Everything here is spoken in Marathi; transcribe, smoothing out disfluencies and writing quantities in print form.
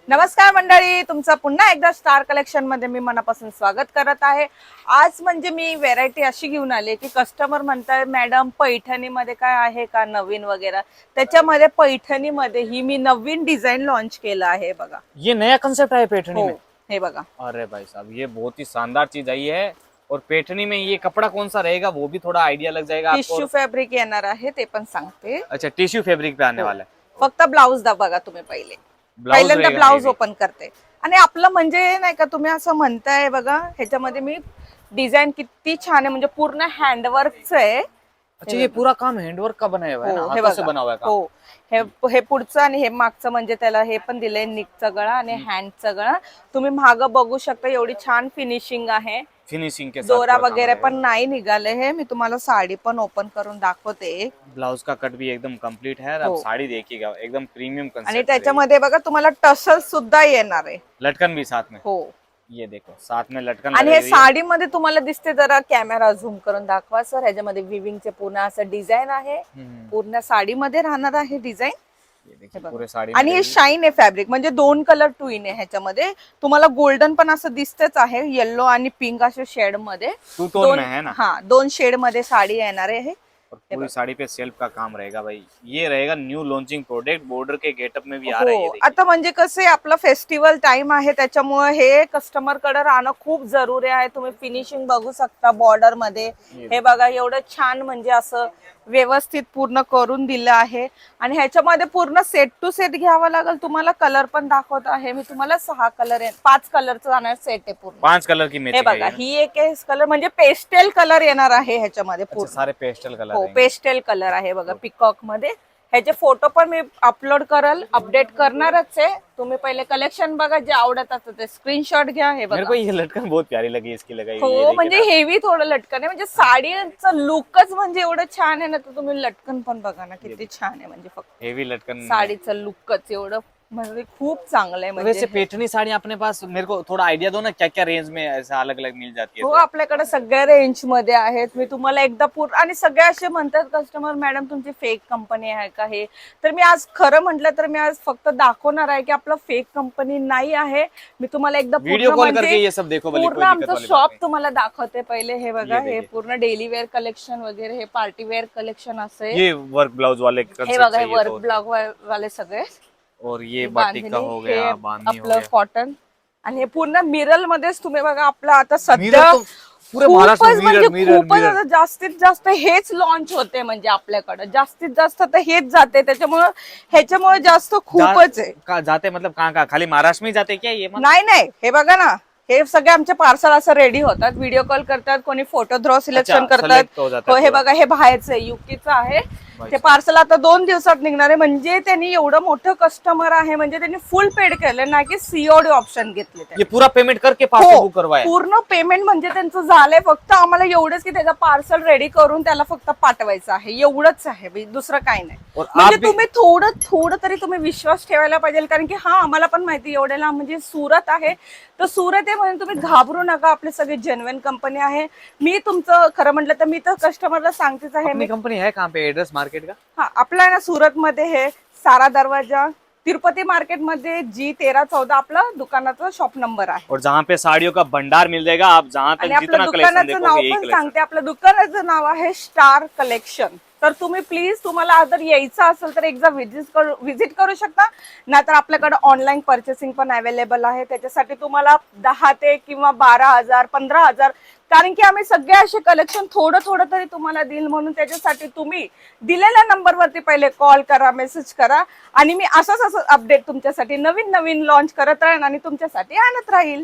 नमस्कार मंडळी, तुमचं पुन्हा एकदा स्टार कलेक्शन मध्ये मी मनापासून स्वागत करत आहे। आज म्हणजे मी व्हेरायटी अशी घेऊन आली की कस्टमर म्हणतात मॅडम पैठणी मध्ये काय आहे का नवीन वगैरे। त्याच्यामध्ये पैठणी मध्ये ही मी नवीन डिझाइन लॉन्च केला आहे बघा। ये नया कंसेप्ट है पैठणी में। हे बघा, अरे भाई साहब ये बहुत ही शानदार चीज आई है। और पैठणी में ये कपड़ा कौन सा रहेगा वो भी थोड़ा आइडिया लग जाएगा आपको। टिश्यू फॅब्रिक येणार आहे ते पण सांगते। अच्छा टिश्यू फैब्रिक पे आने वाला है। फक्त ब्लाउज दा बघा तुम्ही पहिल्यांदा ब्लाउज ओपन करते आणि आपलं म्हणजे नाही का तुम्ही असं म्हणताय बघा, ह्याच्यामध्ये मी डिझाइन किती छान है, म्हणजे पूर्ण हँडवर्कच आहे। अच्छा ये पूरा काम हैंडवर्क का बनाया हुआ है ना, हाथों से बना हुआ है काम। हो, हे पुढचं आणि हे मागचं म्हणजे त्याला हे पण दिलंय निकचा गळा आणि हँडचा गळा। तुम्ही माग बघू शकता एवढी छान फिनिशिंग आहे, फिनिशिंग के साथ दोरा वगैरे पण नाही निघाले। हे मी तुम्हाला साडी पण ओपन करून दाखवते। ब्लाउज का कट भी एकदम कंप्लीट है। अब साड़ी देखिएगा एकदम प्रीमियम कंसेप्ट आणि त्याच्यामध्ये बघा तुम्हाला टसल सुद्धा येणार आहे, लटकन भी साथ में। हो ये देखो साथ में लटकन आणि हे साडीमध्ये तुम्हाला दिसते, जरा कॅमेरा झूम करून दाखवा सर। ह्याच्यामध्ये विविंगचे पूर्ण असं डिझाइन आहे, पूर्ण साडीमध्ये राहणार आहे डिझाइन। पूरे साड़ी आणि हे शाईन आहे फॅब्रिक, म्हणजे दोन कलर ट्विन आहे ह्याच्यामध्ये। तुम्हाला गोल्डन पण असं दिसतेच आहे, येलो आणि पिंक अशा शेड मध्ये, टू टोन में है ना। हाँ, दोन शेड मध्ये साडी येणार आहे। और पूरी साड़ी पे सेल्फ का काम रहेगा भाई। ये रहेगा न्यू लॉन्चिंग प्रोडक्ट, बॉर्डर के गेटअप में भी आ रहा है ये। आता म्हणजे कसं आपला फेस्टिवल टाइम आहे, त्याच्यामुळे हे कस्टमर कडे राहणं खूप जरुरी आहे। तुम्ही फिनिशिंग बघू शकता बॉर्डर मध्ये, हे बघा एवढं छान म्हणजे असं व्यवस्थित पूर्ण करून दिलं आहे। आणि ह्याच्यामध्ये पूर्ण सेट टू सेट घ्यावा लागेल तुम्हाला। कलर पण दाखवत आहे मी तुम्हाला, 6 कलर आहे, 5 कलरचा जाणार सेट आहे पूर्ण। 5 कलर की हे मैचिंग बघा, ही एक कलर म्हणजे पेस्टेल कलर येणार आहे ह्याच्यामध्ये पूर्ण। सारे पेस्टल कलर हो, पेस्टेल कलर आहे बघा पिकॉक मध्ये। ह्याचे फोटो पण मी अपलोड करल, अपडेट करणारच आहे। तुम्ही पहिले कलेक्शन बघा, जे आवडत असतं ते स्क्रीनशॉट घ्या। हे बघा, मेरे को ये लटकन बहुत प्यारी लगी इसकी लगाई। हो म्हणजे हेवी थोडं लटकन आहे, म्हणजे साडीचं लुकच म्हणजे एवढं छान आहे ना। तर तुम्ही लटकन पण बघा ना किती छान आहे, म्हणजे फक्त हेवी लटकन साडीचं लुकच एवढं म्हणजे खूप चांगलं आहे। वैसे म्हणजे पैठनी साड़ी अपने पास मेरे को थोड़ा आइडिया दो ना, क्या क्या रेंज में ऐसा अलग अलग मिल जाती है। हो, आपल्याकडे सगळ्या रेंज मध्ये आहेत। मी तुम्हाला एकदा पूर्ण, आणि सगळे असे म्हणतात कस्टमर मॅडम तुमची फेक कंपनी आहे का हे। तर मी आज खरं म्हटलं तर मी आज फक्त दाखवणार आहे की आपलं फेक कंपनी नाही आहे। मी तुम्हाला एकदा वीडियो कॉल करके ये सब देखो भले, पूर्ण कोई दिक्कत आमचं वाली शॉप बात नहीं। तुम्हाला दाखवते पहिले। हे बघा, हे पूर्ण डेली वेअर कलेक्शन वगैरे, हे पार्टी वेअर कलेक्शन असे, ये वर्क ब्लाउज वाले हे concept बघा हे चाहिए वर्क तो। ब्लाउज वाले सगळे। और ये बाटिक का हो बांधणी, गया, हे बांधनी हो आपलं गया। कॉटन, आणि हे पूर्ण मिरल मध्येच तुम्ही बघा। आपलं आता मिरर सध्या तो पूरे महाराष्ट्र में म्हणजे मिरर खूपच मिरर आता जास्तीत जास्त हेच लॉन्च होते, म्हणजे आपल्याकडे जास्तीत जास्त आता हेच जाते। त्याच्यामुळे ह्याच्यामुळे जास्त खूपच आहे। जाते मतलब कहाँ खाली महाराष्ट्र में जाते क्या ये? नाही, हे बघा ना, हे सगळे आमचे पार्सल असं रेडी होतात, व्हिडिओ कॉल करतात, कोणी फोटो थ्रो सिलेक्शन करतात। हो, हे बघा, हे बाहेरचं आहे, युकेचं आहे। ते पार्सल आता 2 दिवसात निघणार आहे। म्हणजे त्यांनी एवढं मोठं कस्टमर आहे, म्हणजे त्यांनी फुल पेड केलं, ना की सीओडी ऑप्शन घेतले। ये पूरा पेमेंट करके पार्सल बुक करवाया? पूर्ण पेमेंट म्हणजे त्यांचं झालंय, फक्त आम्हाला एवढंच की त्याचा पार्सल रेडी करून त्याला फक्त पाठवायचं आहे, एवढंच आहे, दुसरं काही नाही। म्हणजे तुम्ही थोडं तरी तुम्ही विश्वास ठेवायला पाहिजे, कारण की हा आम्हाला पण माहिती एवढ्याला म्हणजे सुरत आहे, तर सुरत आहे म्हणून तुम्ही घाबरू नका। आपले सगळे जेन्युइन कंपनी आहे। मी तुमचं खरं म्हटलं तर मी तर कस्टमरला सांगतेच आहे। अपनी कंपनी है कहाँ पे, एड्रेस मार्केट का? हाँ, आपला आहे ना सुरत मध्ये हे सारा दरवाजा, तिरुपति मार्केट मध्ये G1314 आपलं दुकानाचा शॉप नंबर आहे। और जहाँ पे साड़ियों का भंडार मिल जाएगा, आप जहाँ तक जितना कलेक्शन दुकानाचं नाव देखोगे यही पण कलेक्शन। सांगते, आपल्या दुकानाचं नाव आहे स्टार कलेक्शन। तर तुम्ही प्लीज, तुम्हाला जर यायचं असेल तर एकदा व्हिजिट करू शकता, नाहीतर आपल्याकडे ऑनलाईन पर्चेसिंग पण अवेलेबल आहे। त्याच्यासाठी तुम्हाला 10 ते किंवा 12,000 15,000, कारण की आम्ही सगळे असे कलेक्शन थोडं तरी तुम्हाला देईल, म्हणून त्याच्यासाठी तुम्ही दिलेल्या नंबरवरती पहिले कॉल करा, मेसेज करा, आणि मी असंच अपडेट तुमच्यासाठी नवीन लॉन्च करत राहीन आणि तुमच्यासाठी आणत राहील।